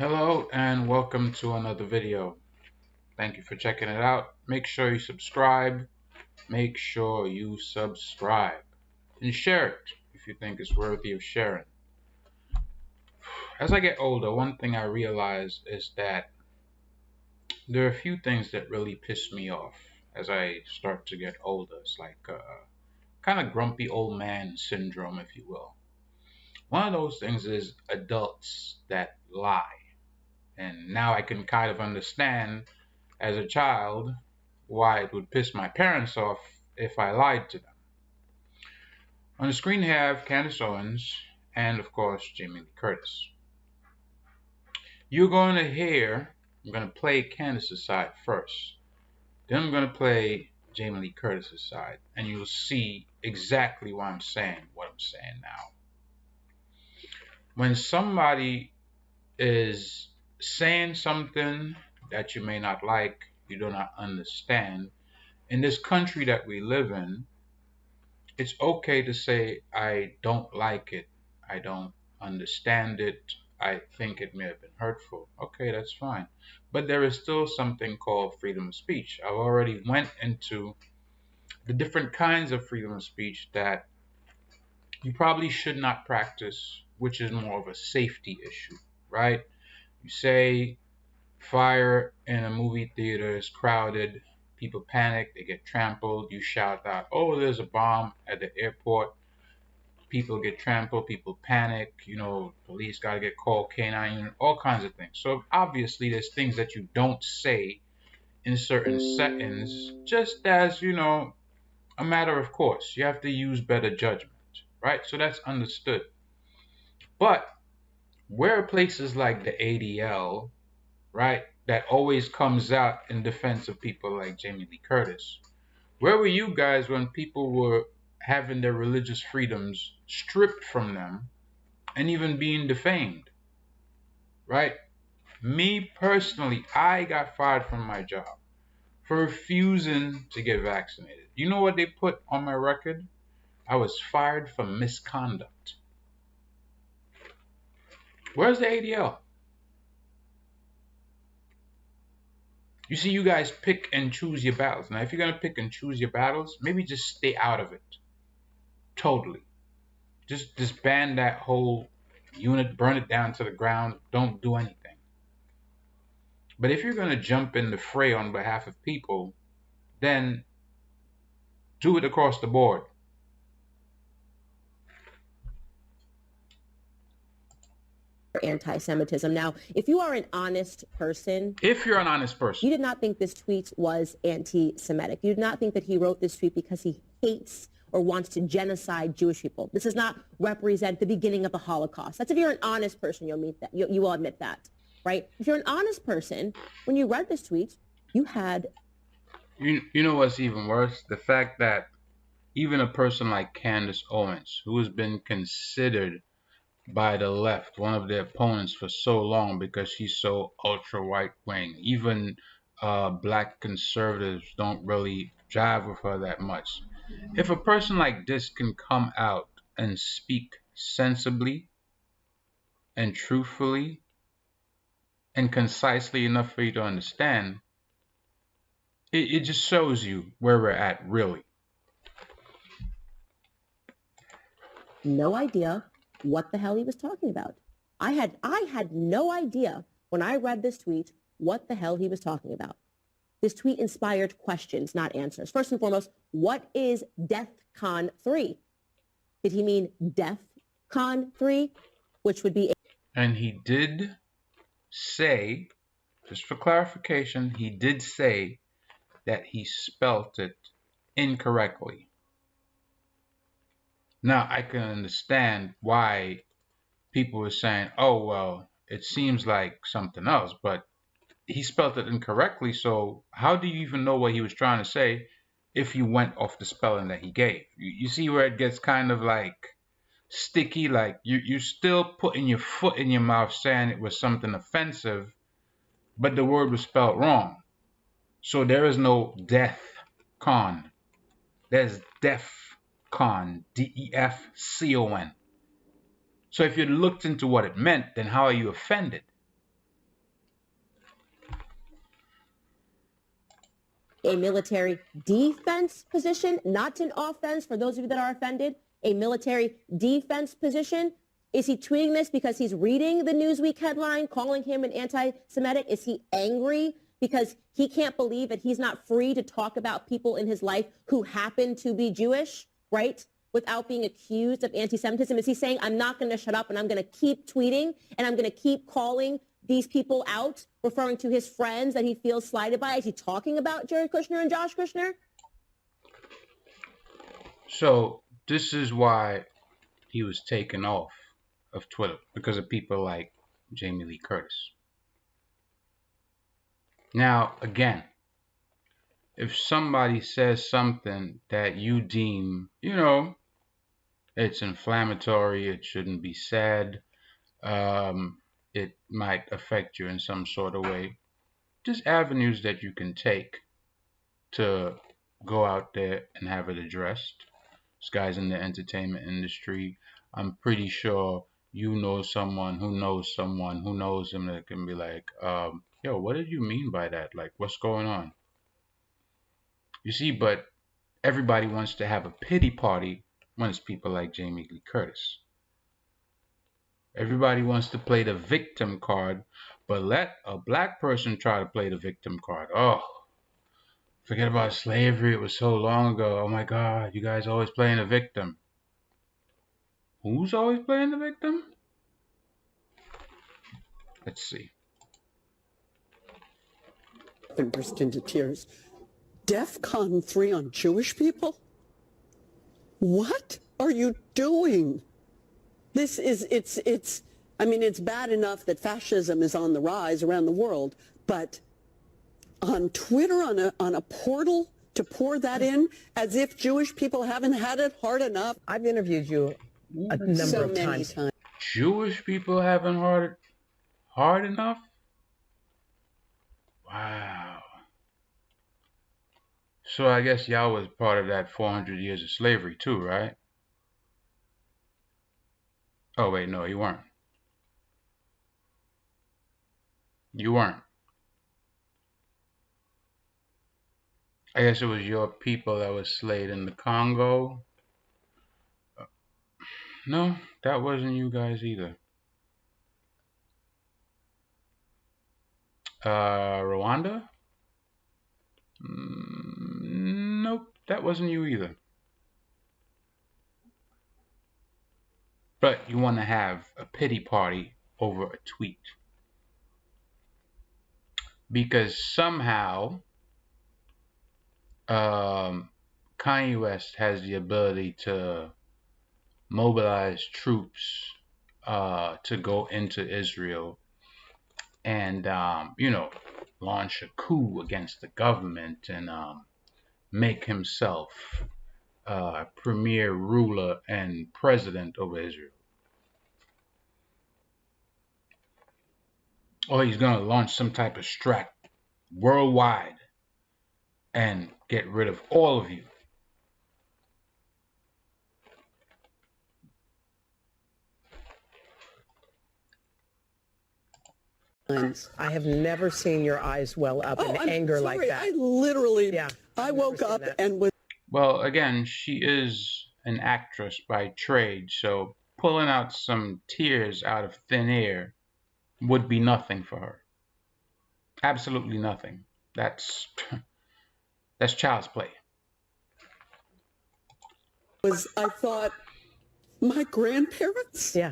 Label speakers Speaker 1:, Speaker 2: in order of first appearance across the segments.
Speaker 1: Hello and welcome to another video. Thank you for checking it out. Make sure you subscribe. And share it if you think it's worthy of sharing. As I get older, one thing I realize is that there are a few things that really piss me off as I start to get older. It's like kind of grumpy old man syndrome, if you will. One of those things is adults that lie. And now I can kind of understand as a child why it would piss my parents off if I lied to them. On the screen, you have Candace Owens and, of course, Jamie Lee Curtis. You're going to hear, I'm going to play Candace's side first. Then I'm going to play Jamie Lee Curtis's side, and you'll see exactly why I'm saying what I'm saying now. When somebody is saying something that you may not like, you do not understand, in this country that we live in, it's okay to say, I don't like it, I don't understand it, I think it may have been hurtful. Okay, that's fine. But there is still something called freedom of speech. I've already went into the different kinds of freedom of speech that you probably should not practice, which is more of a safety issue, right? You say fire in a movie theater is crowded, people panic, they get trampled, you shout out, oh, there's a bomb at the airport, people get trampled, people panic, police got to get called, canine, all kinds of things. So obviously there's things that you don't say in certain settings, just as, a matter of course. You have to use better judgment, right? So that's understood. But where are places like the ADL, right, that always comes out in defense of people like Jamie Lee Curtis? Where were you guys when people were having their religious freedoms stripped from them and even being defamed, right? Me personally, I got fired from my job for refusing to get vaccinated. You know what they put on my record? I was fired for misconduct. Where's the ADL? You see, you guys pick and choose your battles. Now, if you're going to pick and choose your battles, maybe just stay out of it. Totally. Just disband that whole unit, burn it down to the ground, don't do anything. But if you're going to jump in the fray on behalf of people, then do it across the board.
Speaker 2: Anti-Semitism. Now, if you are an honest person,
Speaker 1: you
Speaker 2: did not think this tweet was anti-Semitic. You did not think that he wrote this tweet because he hates or wants to genocide Jewish people. This does not represent the beginning of the Holocaust. That's if you're an honest person, you will admit that, right? If you're an honest person, when you read this tweet, you had...
Speaker 1: You know what's even worse? The fact that even a person like Candace Owens, who has been considered by the left, one of their opponents for so long because she's so ultra right wing. Even black conservatives don't really jive with her that much. If a person like this can come out and speak sensibly and truthfully and concisely enough for you to understand, it just shows you where we're at, really.
Speaker 2: No idea what the hell he was talking about. I had no idea when I read this tweet what the hell he was talking about. This tweet inspired questions, not answers. First and foremost, what is DEFCON 3? Did he mean DEFCON 3, which would be...
Speaker 1: And he did say, just for clarification, he did say that he spelt it incorrectly. Now, I can understand why people were saying, oh, well, it seems like something else, but he spelled it incorrectly, so how do you even know what he was trying to say if you went off the spelling that he gave? You see where it gets kind of like sticky, like you're still putting your foot in your mouth saying it was something offensive, but the word was spelled wrong. So there is no death con. There's DEFCON, DEFCON. So if you looked into what it meant, then how are you offended?
Speaker 2: a military defense position, not an offense for those of you that are offended, a military defense position? Is he tweeting this because he's reading the Newsweek headline calling him an anti-Semitic? Is he angry because he can't believe that he's not free to talk about people in his life who happen to be Jewish, right? Without being accused of anti-Semitism? Is he saying, I'm not going to shut up and I'm going to keep tweeting and I'm going to keep calling these people out, referring to his friends that he feels slighted by? Is he talking about Jared Kushner and Josh Kushner?
Speaker 1: So this is why he was taken off of Twitter, because of people like Jamie Lee Curtis. Now, again, if somebody says something that you deem, it's inflammatory, it shouldn't be said, it might affect you in some sort of way, just avenues that you can take to go out there and have it addressed. This guy's in the entertainment industry. I'm pretty sure you know someone who knows someone who knows him that can be like, yo, what did you mean by that? Like, what's going on? You see, but everybody wants to have a pity party when it's people like Jamie Lee Curtis. Everybody wants to play the victim card, but let a black person try to play the victim card. Oh, forget about slavery. It was so long ago. Oh my God, you guys always playing the victim. Who's always playing the victim? Let's see.
Speaker 3: And burst into tears. DEFCON 3 on Jewish people? What are you doing? It's bad enough that fascism is on the rise around the world, but on Twitter, on a portal, to pour that in as if Jewish people haven't had it hard enough.
Speaker 4: I've interviewed you a number of times.
Speaker 1: Jewish people haven't hard enough? Wow. So I guess y'all was part of that 400 years of slavery too, right? Oh wait, no, you weren't. You weren't. I guess it was your people that was slayed in the Congo. No, that wasn't you guys either. Rwanda? Nope, that wasn't you either. But you want to have a pity party over a tweet. Because somehow Kanye West has the ability to mobilize troops to go into Israel and, launch a coup against the government and make himself premier ruler and president over Israel. Or he's going to launch some type of strike worldwide and get rid of all of you.
Speaker 4: I have never seen your eyes well up in anger like that.
Speaker 3: I literally, I woke up and was...
Speaker 1: Well, again, she is an actress by trade, so pulling out some tears out of thin air would be nothing for her. Absolutely nothing. That's child's play.
Speaker 3: I thought, my grandparents?
Speaker 4: Yeah.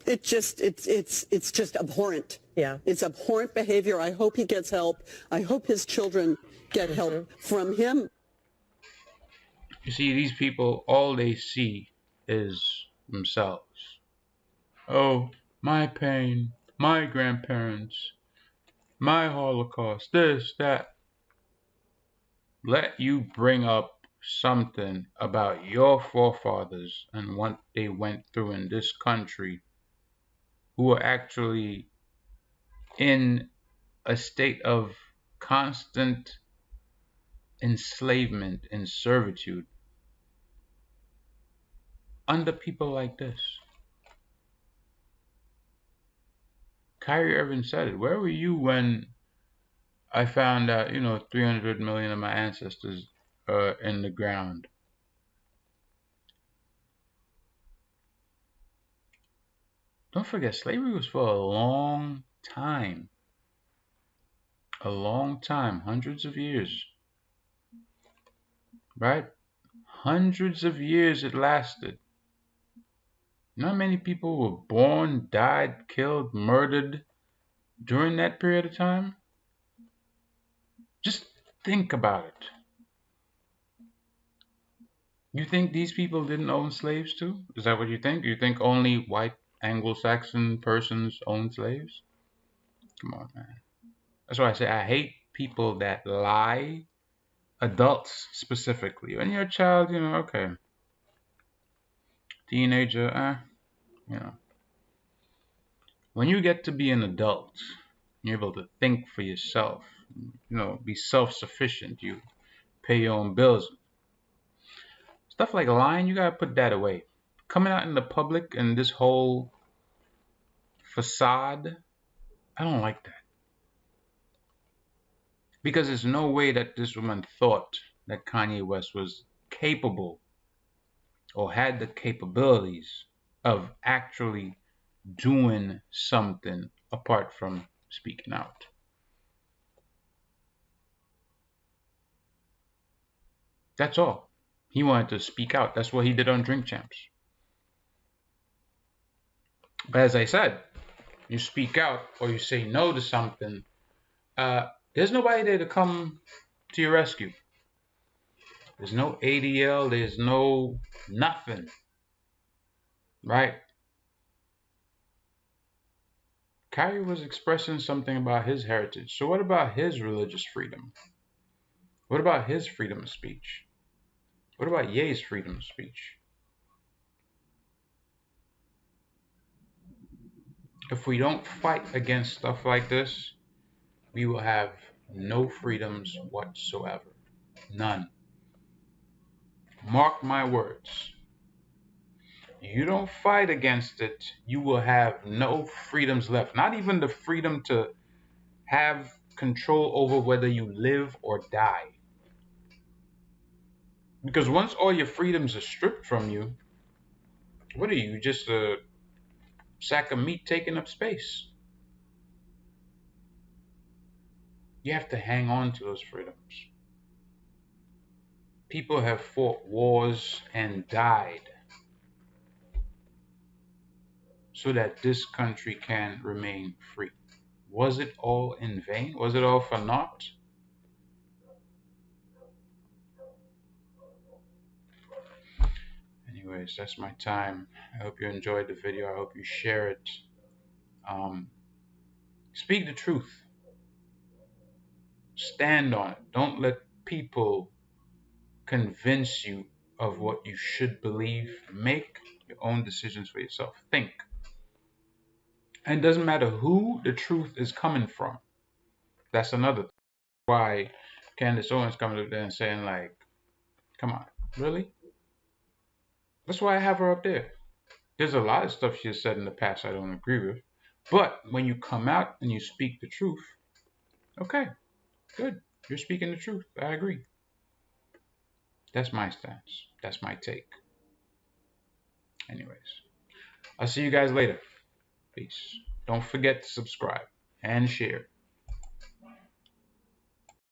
Speaker 3: It's just abhorrent.
Speaker 4: Yeah.
Speaker 3: It's abhorrent behavior. I hope he gets help. I hope his children get help from him.
Speaker 1: You see, these people, all they see is themselves. Oh, my pain, my grandparents, my Holocaust, this, that. Let you bring up something about your forefathers and what they went through in this country, who were actually in a state of constant enslavement and servitude under people like this. Kyrie Irving said it. Where were you when I found out, 300 million of my ancestors are in the ground. Don't forget, slavery was for a long time. A long time, hundreds of years. Right? Hundreds of years it lasted. Not many people were born, died, killed, murdered during that period of time. Just think about it. You think these people didn't own slaves too? Is that what you think? You think only white Anglo-Saxon persons own slaves? Come on, man. That's why I say I hate people that lie. Adults specifically. When you're a child, okay. Teenager, When you get to be an adult, you're able to think for yourself. Be self-sufficient. You pay your own bills. Stuff like lying, you gotta put that away. Coming out in the public and this whole facade, I don't like that. Because there's no way that this woman thought that Kanye West was capable or had the capabilities of actually doing something apart from speaking out. That's all. He wanted to speak out. That's what he did on Drink Champs. But as I said, you speak out or you say no to something, there's nobody there to come to your rescue. There's no ADL, there's no nothing, right? Kyrie was expressing something about his heritage. So what about his religious freedom? What about his freedom of speech? What about Ye's freedom of speech? If we don't fight against stuff like this, we will have no freedoms whatsoever. None. Mark my words. You don't fight against it, you will have no freedoms left. Not even the freedom to have control over whether you live or die. Because once all your freedoms are stripped from you, what are you? Just a sack of meat taking up space. You have to hang on to those freedoms. People have fought wars and died so that this country can remain free. Was it all in vain? Was it all for naught? Anyways, that's my time. I hope you enjoyed the video. I hope you share it. Speak the truth. Stand on it. Don't let people convince you of what you should believe. Make your own decisions for yourself. Think. And it doesn't matter who the truth is coming from. That's another thing. Why Candace Owens coming up there and saying like, come on, really? That's why I have her up there. There's a lot of stuff she has said in the past I don't agree with. But when you come out and you speak the truth, okay, good. You're speaking the truth. I agree. That's my stance. That's my take. Anyways, I'll see you guys later. Peace. Don't forget to subscribe and share.